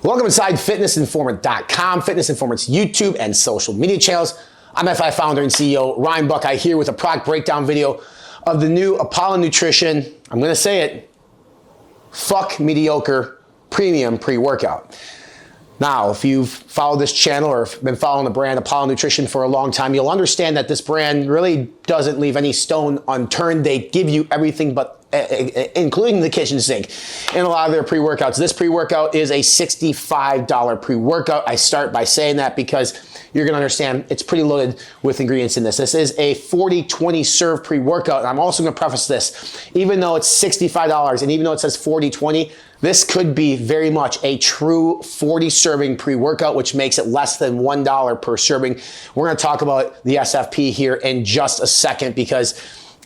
Welcome inside fitnessinformant.com, Fitness Informant's YouTube and social media channels. I'm FI founder and CEO Ryan Buckeye here with a product breakdown video of the new Apollon Nutrition. I'm going to say it, fuck mediocre premium pre-workout. Now, if you've followed this channel or been following the brand Apollon Nutrition for a long time, you'll understand that this brand really doesn't leave any stone unturned. They give you everything but including the kitchen sink in a lot of their pre-workouts. This pre-workout is a $65 pre-workout. I start by saying that because you're gonna understand it's pretty loaded with ingredients in this. This is a 40-20 serve pre-workout. And I'm also gonna preface this, even though it's $65 and even though it says 40-20, this could be very much a true 40 serving pre-workout, which makes it less than $1 per serving. We're gonna talk about the SFP here in just a second because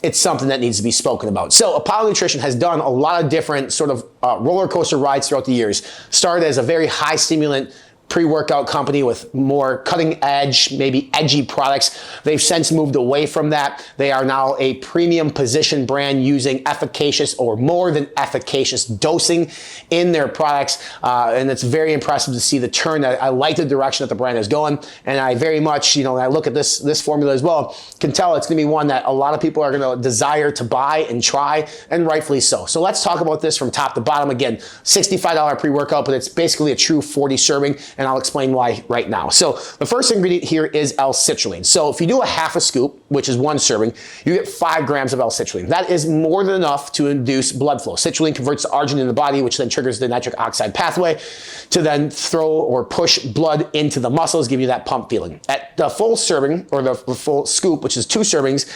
it's something that needs to be spoken about. So Apollon Nutrition has done a lot of different sort of roller coaster rides throughout the years. Started as a very high stimulant pre-workout company with more cutting edge, maybe edgy products. They've since moved away from that. They are now a premium position brand using efficacious or more than efficacious dosing in their products. And it's very impressive to see the turn. I like the direction that the brand is going. And I very much, when I look at this formula as well, can tell it's gonna be one that a lot of people are gonna desire to buy and try, and rightfully so. So let's talk about this from top to bottom. Again, $65 pre-workout, but it's basically a true 40 serving. And I'll explain why right now. So the first ingredient here is L-citrulline. So if you do a half a scoop, which is 1 serving, you get 5 grams of L-citrulline. That is more than enough to induce blood flow. Citrulline converts to arginine in the body, which then triggers the nitric oxide pathway to then throw or push blood into the muscles, give you that pump feeling. At the full serving, or the full scoop, which is 2 servings,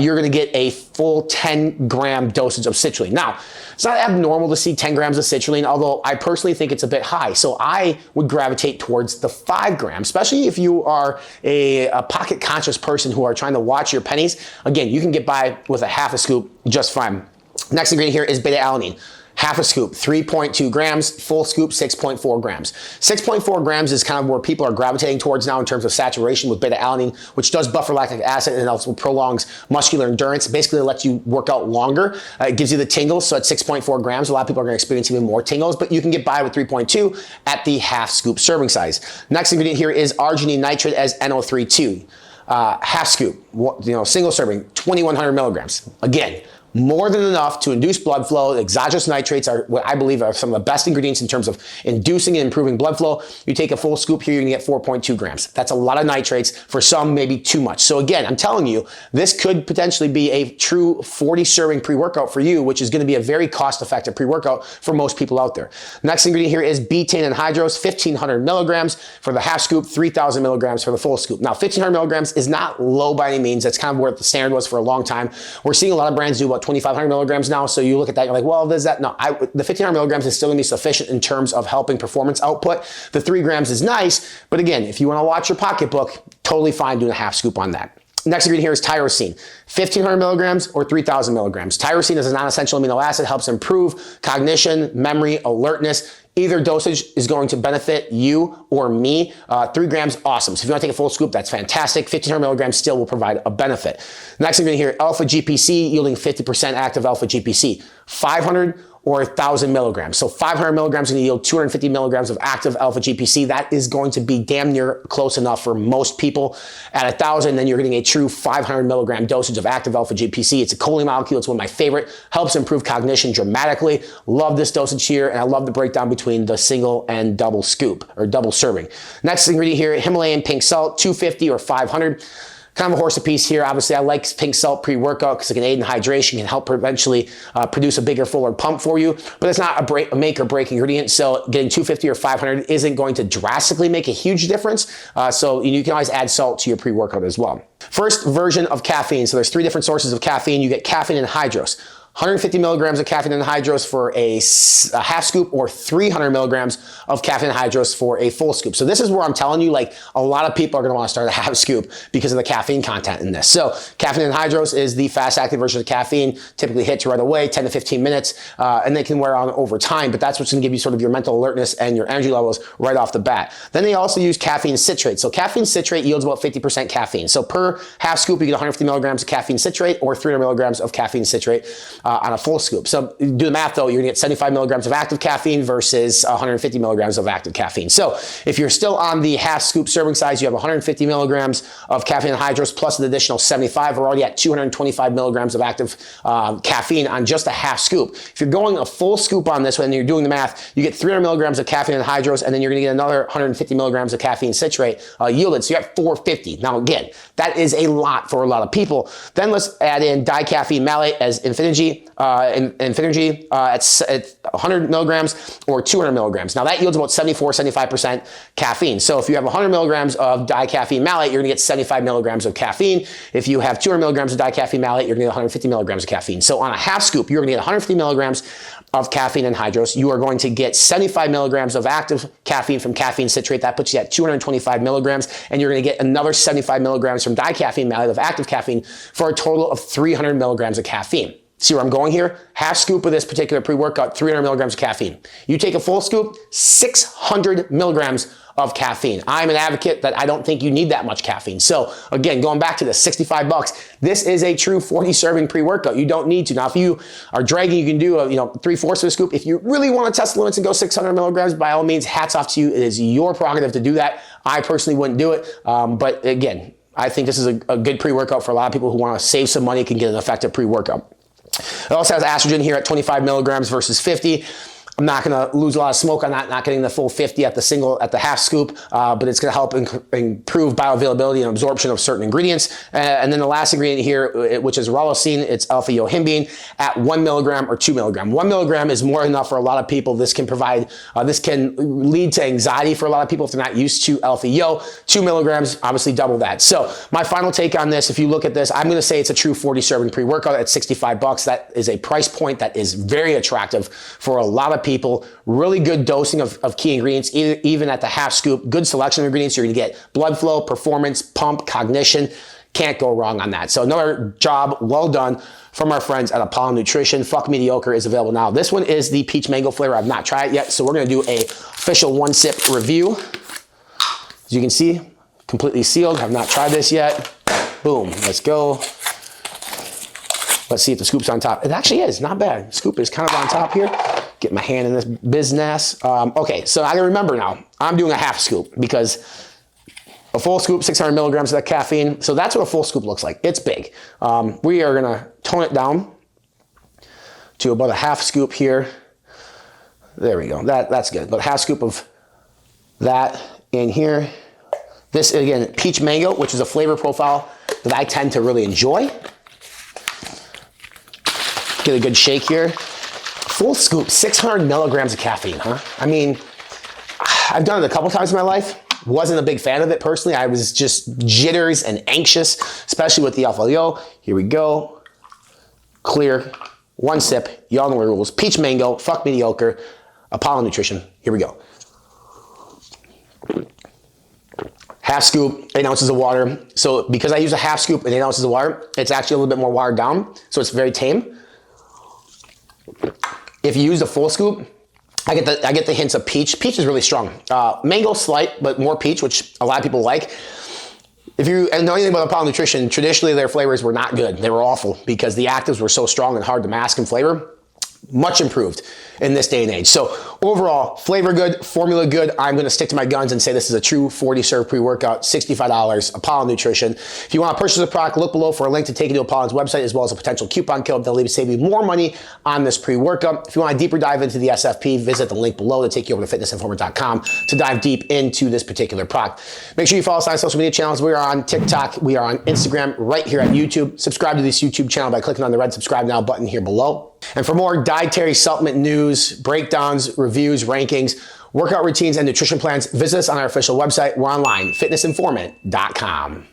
you're gonna get a full 10-gram dosage of citrulline. Now, it's not abnormal to see 10 grams of citrulline, although I personally think it's a bit high. So I would gravitate towards the 5 grams, especially if you are a pocket conscious person who are trying to watch your pennies. Again, you can get by with a half a scoop just fine. Next ingredient here is beta-alanine. Half a scoop, 3.2 grams, full scoop, 6.4 grams. 6.4 grams is kind of where people are gravitating towards now in terms of saturation with beta-alanine, which does buffer lactic acid and also prolongs muscular endurance. Basically, it lets you work out longer. It gives you the tingles, so at 6.4 grams, a lot of people are gonna experience even more tingles, but you can get by with 3.2 at the half scoop serving size. Next ingredient here is arginine nitrate as NO3-2. Half scoop, single serving, 2,100 milligrams. Again, more than enough to induce blood flow. Exogenous nitrates are what I believe are some of the best ingredients in terms of inducing and improving blood flow. You take a full scoop here, you're gonna get 4.2 grams. That's a lot of nitrates. For some, maybe too much. So again, I'm telling you, this could potentially be a true 40 serving pre-workout for you, which is gonna be a very cost-effective pre-workout for most people out there. Next ingredient here is betaine anhydrous, 1,500 milligrams for the half scoop, 3,000 milligrams for the full scoop. Now, 1,500 milligrams is not low by any means. That's kind of where the standard was for a long time. We're seeing a lot of brands do about 2,500 milligrams now. So you look at that, you're like, well, there's that. No, the 1,500 milligrams is still gonna be sufficient in terms of helping performance output. The 3 grams is nice, but again, if you wanna watch your pocketbook, totally fine doing a half scoop on that. Next ingredient here is tyrosine, 1,500 milligrams or 3,000 milligrams. Tyrosine is a non-essential amino acid, helps improve cognition, memory, alertness. Either dosage is going to benefit you or me. 3 grams, awesome. So if you want to take a full scoop, that's fantastic. 1,500 milligrams still will provide a benefit. Next ingredient here, alpha GPC, yielding 50% active alpha GPC. 500 or 1,000 milligrams. So 500 milligrams is going to yield 250 milligrams of active alpha GPC. That is going to be damn near close enough for most people. At 1,000, then you're getting a true 500 milligram dosage of active alpha GPC. It's a choline molecule. It's one of my favorite. Helps improve cognition dramatically. Love this dosage here, and I love the breakdown between the single and double scoop or double serving. Next ingredient here, Himalayan pink salt, 250 or 500. Kind of a horse apiece here. Obviously, I like pink salt pre-workout because it can aid in hydration, can help eventually produce a bigger, fuller pump for you. But it's not a make or break ingredient. So getting 250 or 500 isn't going to drastically make a huge difference. So you can always add salt to your pre-workout as well. First version of caffeine. So there's 3 different sources of caffeine. You get caffeine anhydrous. 150 milligrams of caffeine anhydrous for a half scoop or 300 milligrams of caffeine anhydrous for a full scoop. So this is where I'm telling you, like, a lot of people are going to want to start a half scoop because of the caffeine content in this. So caffeine anhydrous is the fast acting version of caffeine, typically hits right away, 10 to 15 minutes, and they can wear on over time, but that's what's going to give you sort of your mental alertness and your energy levels right off the bat. Then they also use caffeine citrate. So caffeine citrate yields about 50% caffeine. So per half scoop, you get 150 milligrams of caffeine citrate or 300 milligrams of caffeine citrate. on a full scoop. So do the math though, you're gonna get 75 milligrams of active caffeine versus 150 milligrams of active caffeine. So if you're still on the half scoop serving size, you have 150 milligrams of caffeine anhydrous plus an additional 75. We're already at 225 milligrams of active caffeine on just a half scoop. If you're going a full scoop on this one and you're doing the math, you get 300 milligrams of caffeine anhydrous, and then you're gonna get another 150 milligrams of caffeine citrate yielded. So you're at 450. Now again, that is a lot for a lot of people. Then let's add in dicaffeine malate as Infinergy at 100 milligrams or 200 milligrams. Now that yields about 74-75% caffeine. So if you have 100 milligrams of dicaffeine malate, you're gonna get 75 milligrams of caffeine. If you have 200 milligrams of dicaffeine malate, you're gonna get 150 milligrams of caffeine. So on a half scoop, you're gonna get 150 milligrams of caffeine anhydrous. You are going to get 75 milligrams of active caffeine from caffeine citrate. That puts you at 225 milligrams, and you're gonna get another 75 milligrams from dicaffeine malate of active caffeine for a total of 300 milligrams of caffeine. See where I'm going here? Half scoop of this particular pre-workout, 300 milligrams of caffeine. You take a full scoop, 600 milligrams of caffeine. I'm an advocate that I don't think you need that much caffeine. So again, going back to the 65 bucks, this is a true 40 serving pre-workout. You don't need to. Now, if you are dragging, you can do a 3/4 of a scoop. If you really want to test the limits and go 600 milligrams, by all means, hats off to you. It is your prerogative to do that. I personally wouldn't do it. But again, I think this is a good pre-workout for a lot of people who want to save some money, can get an effective pre-workout. It also has estrogen here at 25 milligrams versus 50. I'm not going to lose a lot of smoke on that, not getting the full 50 at the half scoop, but it's going to help improve bioavailability and absorption of certain ingredients. And then the last ingredient here, which is rallosine, it's alpha-yohimbine at 1 milligram or 2 milligram. 1 milligram is more than enough for a lot of people. This can lead to anxiety for a lot of people if they're not used to alpha-yo. 2 milligrams, obviously double that. So my final take on this, if you look at this, I'm going to say it's a true 40 serving pre-workout at 65 bucks. That is a price point that is very attractive for a lot of people. Really good dosing of key ingredients, even at the half scoop. Good selection of ingredients. You're going to get blood flow, performance, pump, cognition. Can't go wrong on that. So another job well done from our friends at Apollon Nutrition. Fuck Mediocre is available now. This one is the peach mango flavor. I've not tried it yet, so we're going to do a official one sip review. As you can see, completely sealed. Have not tried this yet. Boom. Let's go. Let's see if the scoop's on top. It actually is. Not bad. Scoop is kind of on top here. Get my hand in this business. Okay, so I gotta remember now, I'm doing a half scoop because a full scoop, 600 milligrams of that caffeine. So that's what a full scoop looks like. It's big. We are gonna tone it down to about a half scoop here. There we go, that's good. About a half scoop of that in here. This, again, peach mango, which is a flavor profile that I tend to really enjoy. Get a good shake here. Full scoop, 600 milligrams of caffeine, huh? I mean, I've done it a couple times in my life. Wasn't a big fan of it personally. I was just jitters and anxious, especially with the alpha-yo. Here we go. Clear, one sip. Y'all know the rules. Peach mango, fuck mediocre, Apollon Nutrition. Here we go. Half scoop, 8 ounces of water. So because I use a half scoop and 8 ounces of water, it's actually a little bit more watered down. So it's very tame. If you use a full scoop, I get the hints of peach. Peach is really strong. Mango slight, but more peach, which a lot of people like. If you know anything about Apollon Nutrition, traditionally their flavors were not good. They were awful because the actives were so strong and hard to mask in flavor. Much improved in this day and age. So overall, flavor good, formula good. I'm going to stick to my guns and say this is a true 40 serve pre-workout, $65, Apollon Nutrition. If you want to purchase the product, look below for a link to take you to Apollon's website as well as a potential coupon code that'll save you more money on this pre-workout. If you want a deeper dive into the SFP, visit the link below to take you over to fitnessinformant.com to dive deep into this particular product. Make sure you follow us on social media channels. We are on TikTok. We are on Instagram, right here at YouTube. Subscribe to this YouTube channel by clicking on the red subscribe now button here below. And for more dietary supplement news, breakdowns, reviews, rankings, workout routines, and nutrition plans, visit us on our official website. We're online, fitnessinformant.com.